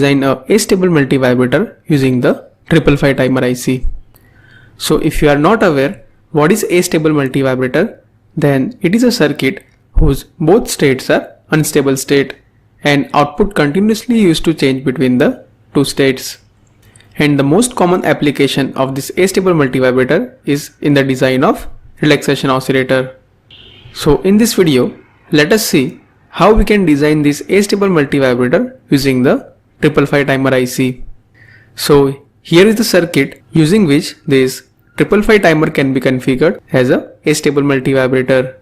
design a astable multivibrator using the 555 timer IC. So if you are not aware what is astable multivibrator, then it is a circuit whose both states are unstable state and output continuously used to change between the two states. And the most common application of this astable multivibrator is in the design of relaxation oscillator. So in this video, let us see how we can design this astable multivibrator using the 555 timer IC. So here is the circuit using which this 555 timer can be configured as a astable multivibrator.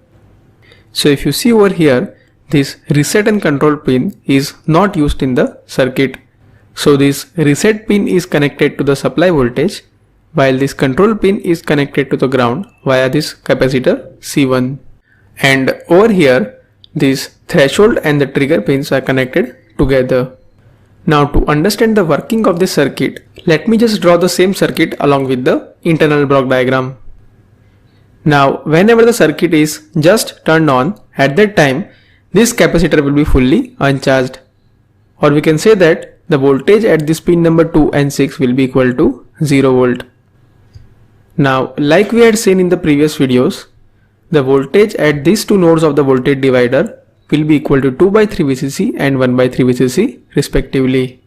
So if you see over here, this reset and control pin is not used in the circuit. So this reset pin is connected to the supply voltage, while this control pin is connected to the ground via this capacitor C1. And over here, this threshold and the trigger pins are connected together. Now to understand the working of this circuit, let me just draw the same circuit along with the internal block diagram. Now whenever the circuit is just turned on, at that time this capacitor will be fully uncharged, or we can say that the voltage at this pin number 2 and 6 will be equal to 0 volt. Now like we had seen in the previous videos, the voltage at these two nodes of the voltage divider will be equal to 2 by 3 VCC and 1 by 3 VCC respectively.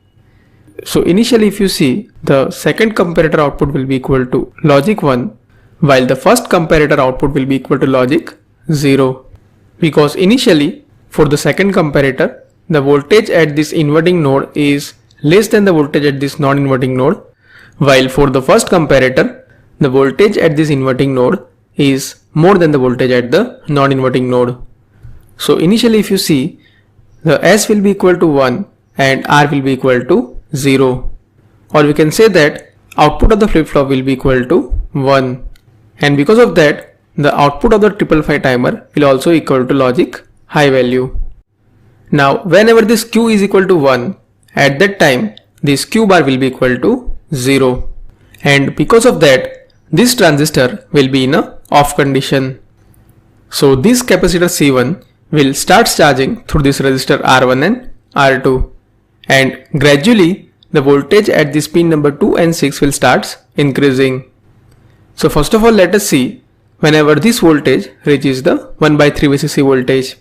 So initially if you see, the second comparator output will be equal to logic 1, while the first comparator output will be equal to logic 0. Because initially for the second comparator, the voltage at this inverting node is less than the voltage at this non-inverting node, while for the first comparator, the voltage at this inverting node is more than the voltage at the non-inverting node. So initially if you see, the S will be equal to 1 and R will be equal to 0, or we can say that output of the flip-flop will be equal to 1, and because of that the output of the 555 timer will also equal to logic high value. Now whenever this Q is equal to 1, at that time this Q bar will be equal to 0, and because of that this transistor will be in a off condition. So this capacitor C1 will start charging through this resistor R1 and R2, and gradually the voltage at this pin number 2 and 6 will start increasing. So first of all, let us see whenever this voltage reaches the 1 by 3 VCC voltage.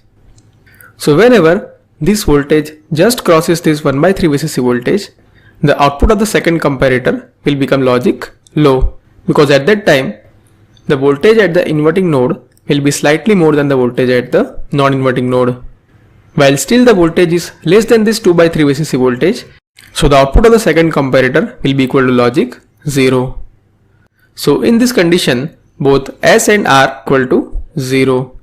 So whenever this voltage just crosses this 1 by 3 VCC voltage, the output of the second comparator will become logic low, because at that time the voltage at the inverting node will be slightly more than the voltage at the non-inverting node, while still the voltage is less than this 2 by 3 VCC voltage. So the output of the second comparator will be equal to logic 0. So in this condition, both S and R equal to 0.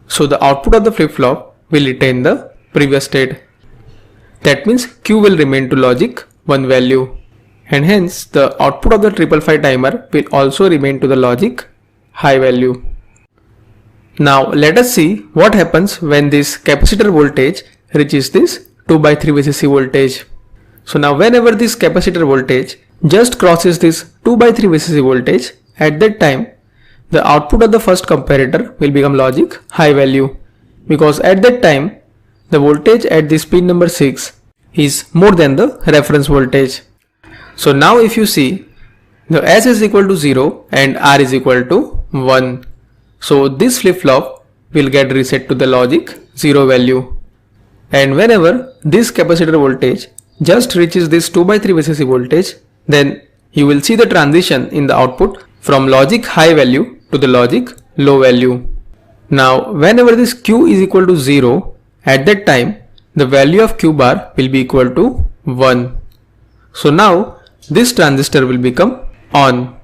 So the output of the flip-flop will retain the previous state. That means Q will remain to logic 1 value, and hence the output of the 555 timer will also remain to the logic high value. Now let us see what happens when this capacitor voltage reaches this 2 by 3 VCC voltage. So now whenever this capacitor voltage just crosses this 2 by 3 VCC voltage, at that time the output of the first comparator will become logic high value, because at that time the voltage at this pin number 6 is more than the reference voltage. So now if you see, the S is equal to 0 and R is equal to 1. So this flip-flop will get reset to the logic 0 value, and whenever this capacitor voltage just reaches this 2 by 3 VCC voltage, then you will see the transition in the output from logic high value to the logic low value. Now whenever this Q is equal to 0, at that time the value of Q bar will be equal to 1. So now this transistor will become on,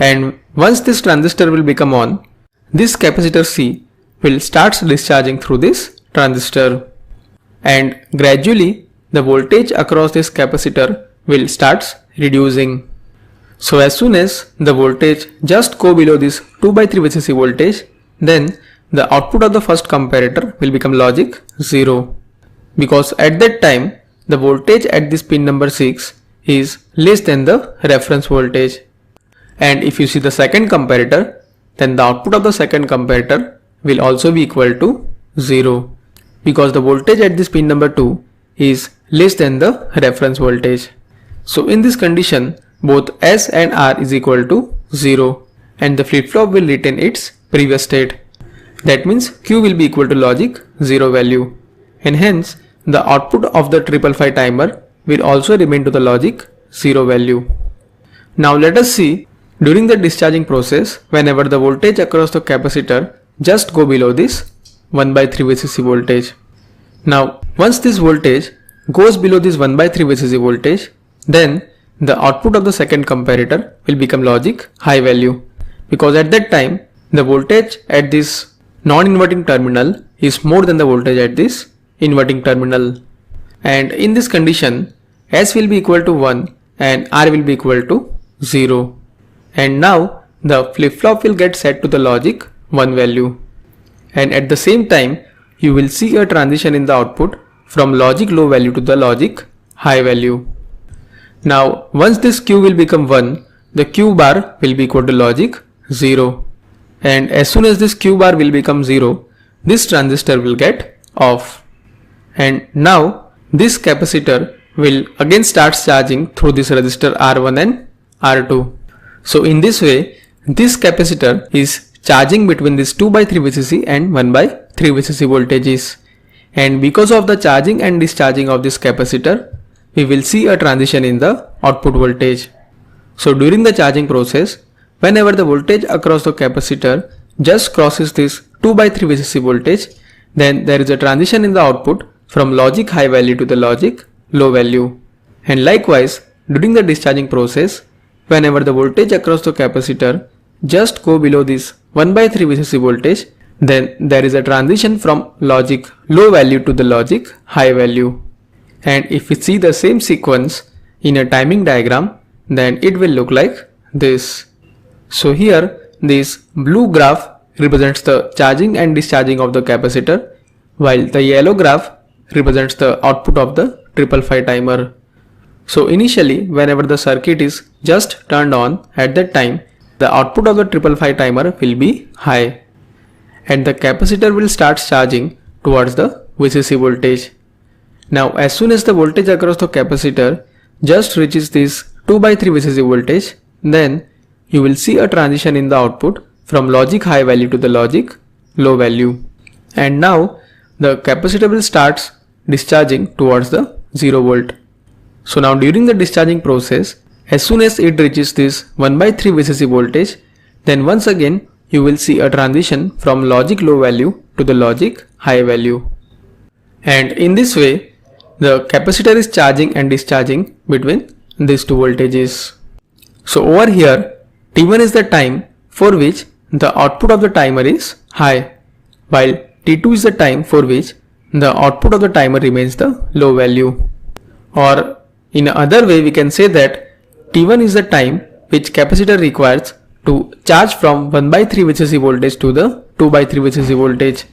and once this transistor will become on, this capacitor C will start discharging through this transistor, and gradually the voltage across this capacitor will start reducing. So as soon as the voltage just go below this 2 by 3 VCC voltage, then the output of the first comparator will become logic 0, because at that time the voltage at this pin number 6 is less than the reference voltage. And if you see the second comparator, then the output of the second comparator will also be equal to 0, because the voltage at this pin number 2 is less than the reference voltage. So in this condition, both S and R is equal to 0 and the flip-flop will retain its previous state. That means Q will be equal to logic 0 value, and hence the output of the 555 timer will also remain to the logic 0 value. Now let us see during the discharging process, whenever the voltage across the capacitor just go below this 1/3 VCC voltage. Now once this voltage goes below this 1/3 VCC voltage, then the output of the second comparator will become logic high value, because at that time the voltage at this non-inverting terminal is more than the voltage at this inverting terminal, and in this condition S will be equal to 1 and R will be equal to 0, and now the flip-flop will get set to the logic 1 value, and at the same time you will see a transition in the output from logic low value to the logic high value. Now once this Q will become 1, the Q bar will be equal to logic 0, and as soon as this Q bar will become 0, this transistor will get off, and now this capacitor will again start charging through this resistor R1 and R2. So in this way this capacitor is charging between this 2/3 VCC and 1/3 VCC voltages, and because of the charging and discharging of this capacitor, we will see a transition in the output voltage. So during the charging process, whenever the voltage across the capacitor just crosses this 2/3 VCC voltage, then there is a transition in the output from logic high value to the logic low value. And likewise, during the discharging process, whenever the voltage across the capacitor just go below this 1/3 VCC voltage, then there is a transition from logic low value to the logic high value. And if we see the same sequence in a timing diagram, then it will look like this. So here this blue graph represents the charging and discharging of the capacitor, while the yellow graph represents the output of the 555 timer. So initially whenever the circuit is just turned on, at that time the output of the 555 timer will be high and the capacitor will start charging towards the VCC voltage. Now as soon as the voltage across the capacitor just reaches this 2/3 VCC voltage, then you will see a transition in the output from logic high value to the logic low value, and now the capacitor will start discharging towards the 0 volt. So now during the discharging process, as soon as it reaches this 1/3 VCC voltage, then once again you will see a transition from logic low value to the logic high value, and in this way the capacitor is charging and discharging between these two voltages. So over here T1 is the time for which the output of the timer is high, while T2 is the time for which the output of the timer remains the low value. Or in another way we can say that T1 is the time which capacitor requires to charge from 1/3 VCC voltage to the 2/3 VCC voltage,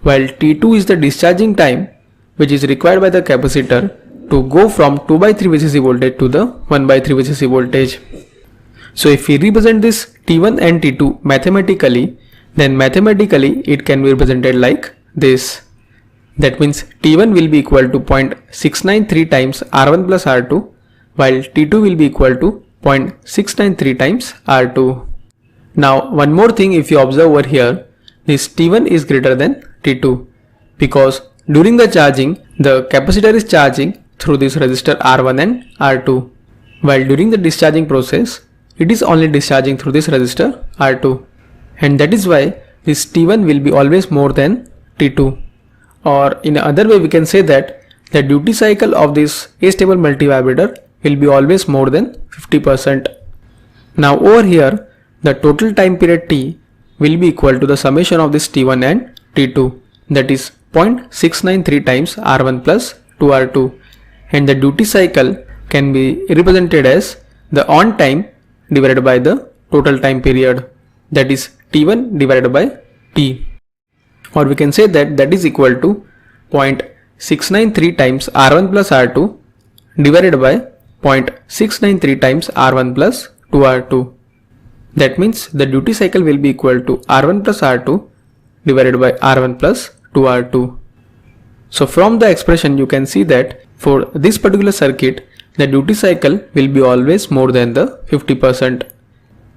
while T2 is the discharging time which is required by the capacitor to go from 2/3 VCC voltage to the 1/3 VCC voltage. So if we represent this T1 and T2 mathematically, then mathematically it can be represented like this. That means T1 will be equal to 0.693 times R1 plus R2, while T2 will be equal to 0.693 times R2. Now one more thing, if you observe over here, this T1 is greater than T2 because during the charging the capacitor is charging through this resistor R1 and R2, while during the discharging process it is only discharging through this resistor R2, and that is why this T1 will be always more than T2. Or in another way we can say that the duty cycle of this astable multivibrator will be always more than 50%. Now over here the total time period T will be equal to the summation of this T1 and T2, that is 0.693 times R1 plus 2R2, and the duty cycle can be represented as the on time divided by the total time period, that is T1 divided by T, or we can say that that is equal to 0.693 times R1 plus R2 divided by 0.693 times R1 plus 2R2. That means the duty cycle will be equal to R1 plus R2 divided by R1 plus 2R2. So from the expression you can see that for this particular circuit, the duty cycle will be always more than the 50%.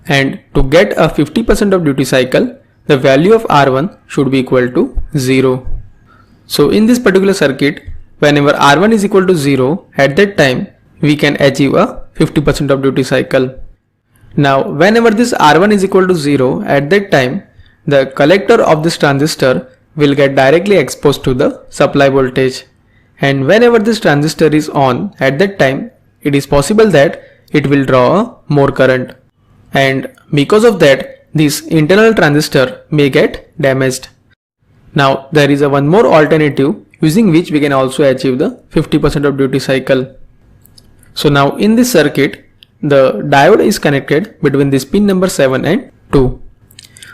And to get a 50% of duty cycle, the value of R1 should be equal to 0. So in this particular circuit, whenever R1 is equal to 0, at that time we can achieve a 50% of duty cycle. Now whenever this R1 is equal to 0, at that time the collector of this transistor will get directly exposed to the supply voltage. And whenever this transistor is on, at that time it is possible that it will draw a more current. And because of that, this internal transistor may get damaged. Now there is one more alternative using which we can also achieve the 50% of duty cycle. So now in this circuit, the diode is connected between this pin number 7 and 2.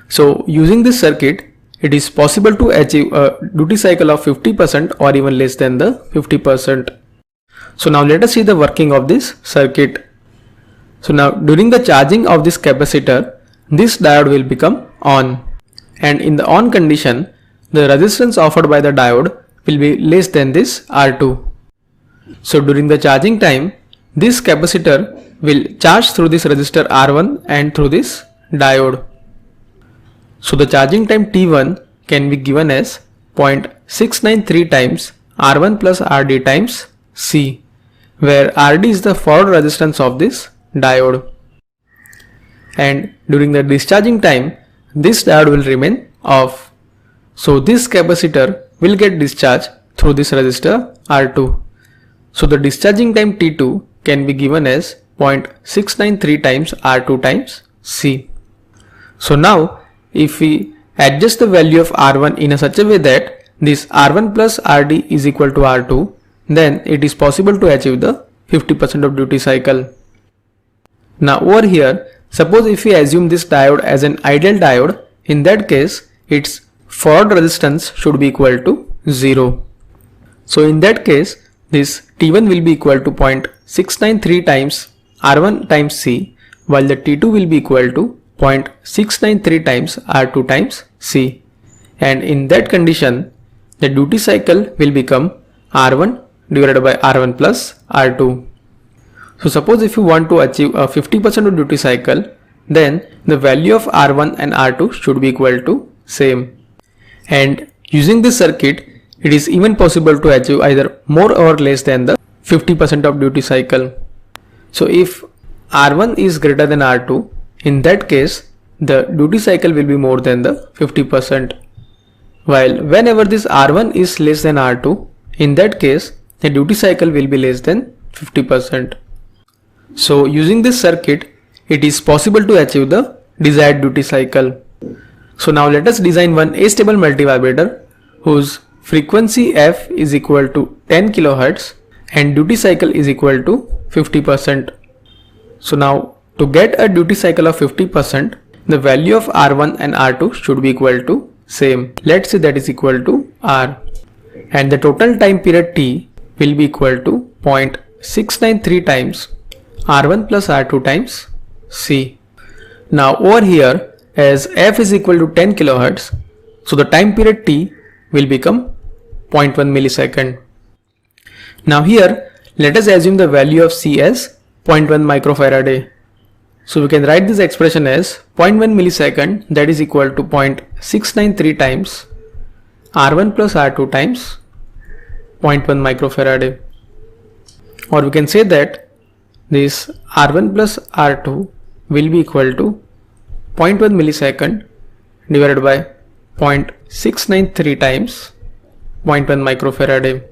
So using this circuit, it is possible to achieve a duty cycle of 50% or even less than the 50%. So now let us see the working of this circuit. So now during the charging of this capacitor, this diode will become on, and in the on condition, the resistance offered by the diode will be less than this R2. So during the charging time, this capacitor will charge through this resistor R1 and through this diode. So the charging time T1 can be given as 0.693 times R1 plus RD times C, where RD is the forward resistance of this diode. And during the discharging time, this diode will remain off. So this capacitor will get discharged through this resistor R2. So the discharging time T2 can be given as 0.693 times R2 times C. So now if we adjust the value of R1 in such a way that this R1 plus RD is equal to R2, then it is possible to achieve the 50% of duty cycle. Now over here, suppose if we assume this diode as an ideal diode, in that case its forward resistance should be equal to 0. So in that case, this T1 will be equal to 0.693 times R1 times C, while the T2 will be equal to 0.693 times R2 times C. And in that condition, the duty cycle will become R1 divided by R1 plus R2. So suppose if you want to achieve a 50% of duty cycle, then the value of R1 and R2 should be equal to same. And using this circuit, it is even possible to achieve either more or less than the 50% of duty cycle. So if R1 is greater than R2, in that case the duty cycle will be more than the 50%. While whenever this R1 is less than R2, in that case the duty cycle will be less than 50%. So using this circuit, it is possible to achieve the desired duty cycle. So now let us design one astable multivibrator whose frequency f is equal to 10 kHz and duty cycle is equal to 50%. So now to get a duty cycle of 50%, the value of R1 and R2 should be equal to same. Let's say that is equal to R, and the total time period T will be equal to 0.693 times R1 plus R2 times C. Now over here, as f is equal to 10 kHz, so the time period T will become 0.1 millisecond. Now here, let us assume the value of C as 0.1 microfarad. So we can write this expression as 0.1 millisecond, that is equal to 0.693 times R1 plus R2 times 0.1 microfarad. Or we can say that this R1 plus R2 will be equal to 0.1 millisecond divided by 0.693 times 0.1 microfarad.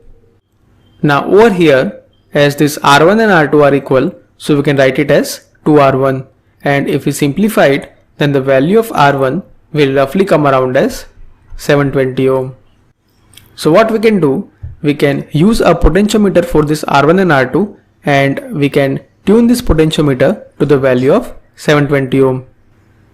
Now over here, as this R1 and R2 are equal, so we can write it as 2R1, and if we simplify it, then the value of R1 will roughly come around as 720 ohm. So what we can do, we can use a potentiometer for this R1 and R2, and we can tune this potentiometer to the value of 720 ohm.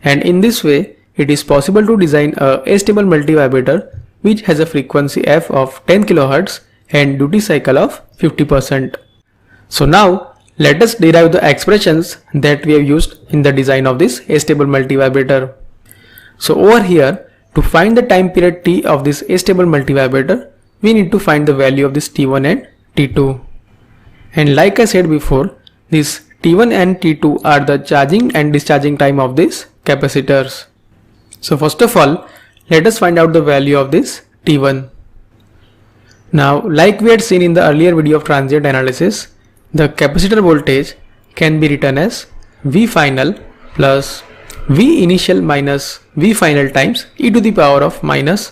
And in this way, it is possible to design a astable multivibrator which has a frequency f of 10 kHz and duty cycle of 50%. So now let us derive the expressions that we have used in the design of this astable multivibrator. So over here, to find the time period T of this astable multivibrator, we need to find the value of this T1 and T2. And like I said before, this T1 and T2 are the charging and discharging time of these capacitors. So first of all, let us find out the value of this T1. Now, like we had seen in the earlier video of transient analysis, the capacitor voltage can be written as V final plus V initial minus V final times e to the power of minus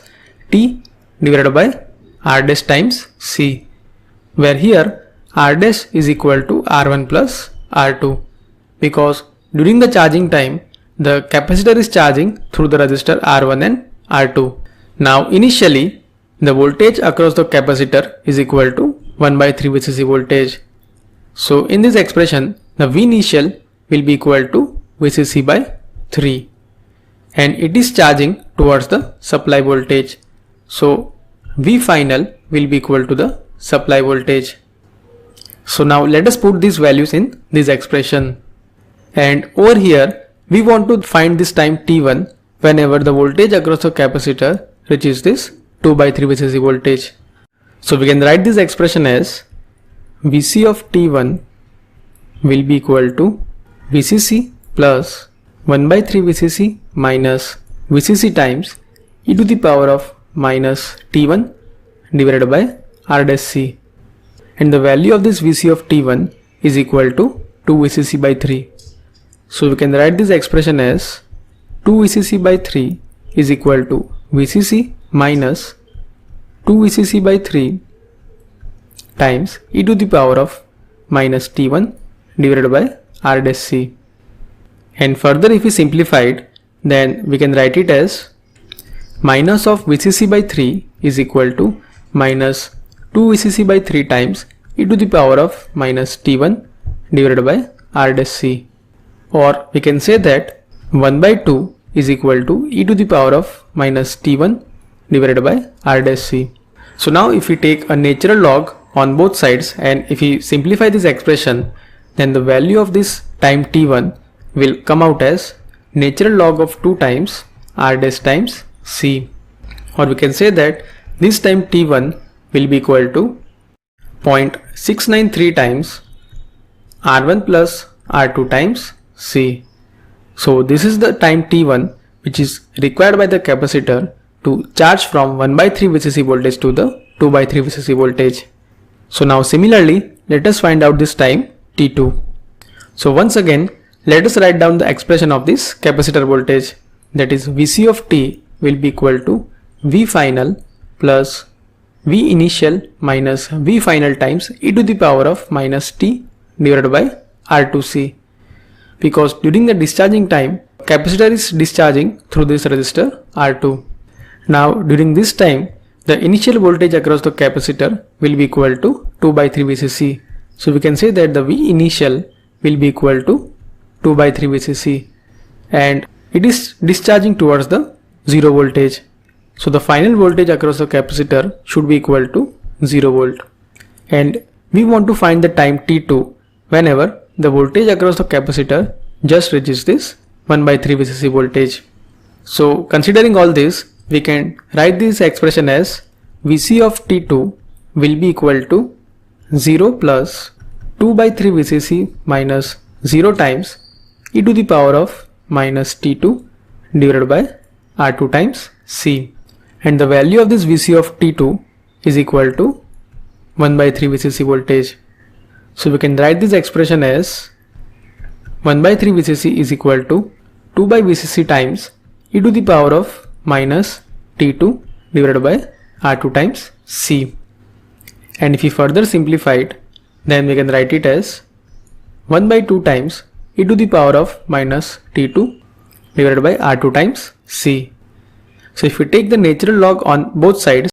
T divided by R dash times C, where here R dash is equal to R1 plus R2, because during the charging time the capacitor is charging through the resistor R1 and R2. Now initially the voltage across the capacitor is equal to 1 by 3 VCC voltage. So in this expression the V initial will be equal to VCC by 3 and it is charging towards the supply voltage. So V final will be equal to the supply voltage. So now let us put these values in this expression, and over here we want to find this time T1 whenever the voltage across the capacitor reaches this 2 by 3 VCC voltage. So we can write this expression as Vc of T1 will be equal to VCC plus 1 by 3 VCC minus VCC times e to the power of minus T1 divided by R dash C, and the value of this Vc of T1 is equal to 2 VCC by 3. So we can write this expression as 2 VCC by 3 is equal to VCC minus 2 VCC by 3 times e to the power of minus T1 divided by R dash C. And further if we simplify it, then we can write it as minus of VCC by 3 is equal to minus 2 VCC by 3 times e to the power of minus T1 divided by R dash C. Or we can say that 1 by 2 is equal to e to the power of minus T1 divided by R dash C. So now if we take a natural log on both sides and if we simplify this expression, then the value of this time T1 will come out as natural log of 2 times R dash times C. Or we can say that this time T1 will be equal to 0.693 times R1 plus R2 times C. So this is the time T1 which is required by the capacitor to charge from 1 by 3 VCC voltage to the 2 by 3 VCC voltage. So now similarly, let us find out this time T2. So once again, let us write down the expression of this capacitor voltage, that is Vc of T will be equal to V final plus V initial minus V final times e to the power of minus T divided by R2C, because during the discharging time capacitor is discharging through this resistor R2. Now during this time the initial voltage across the capacitor will be equal to 2 by 3 VCC. So we can say that the V initial will be equal to 2 by 3 VCC and it is discharging towards the 0 voltage. So the final voltage across the capacitor should be equal to 0 volt, and we want to find the time T2 whenever the voltage across the capacitor just reaches this 1 by 3 VCC voltage. So considering all this, we can write this expression as Vc of T2 will be equal to 0 plus 2 by 3 VCC minus 0 times e to the power of minus T2 divided by R2 times C, and the value of this Vc of T2 is equal to 1 by 3 VCC voltage. So we can write this expression as 1 by 3 VCC is equal to 2 by VCC times e to the power of minus T2 divided by R2 times C. And if we further simplify it, then we can write it as 1 by 2 times e to the power of minus T2 divided by R2 times C. So if we take the natural log on both sides,